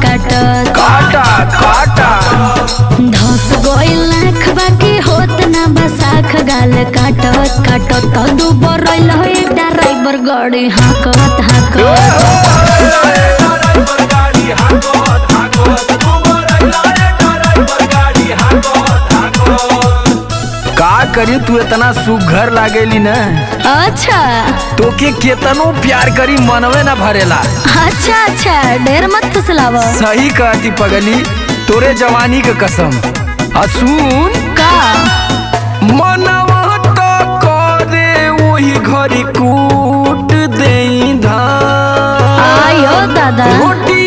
काटत काटा काटा धस गइल लाख बाकी होत ना बसाख गाल काटत काटत दुबर रइल हे ड्राइवर गाड़ी हाकत का करी तू इतना सुघर लागेली न। अच्छा तोके केतनो प्यार करी मनवे न भरेला। अच्छा अच्छा ढेर मत फुसलाव। सही कहती पगली तोरे जवानी के कसम। सुन का मनवा तो करे वही घरी कूट देई धान आयो दादा रोटी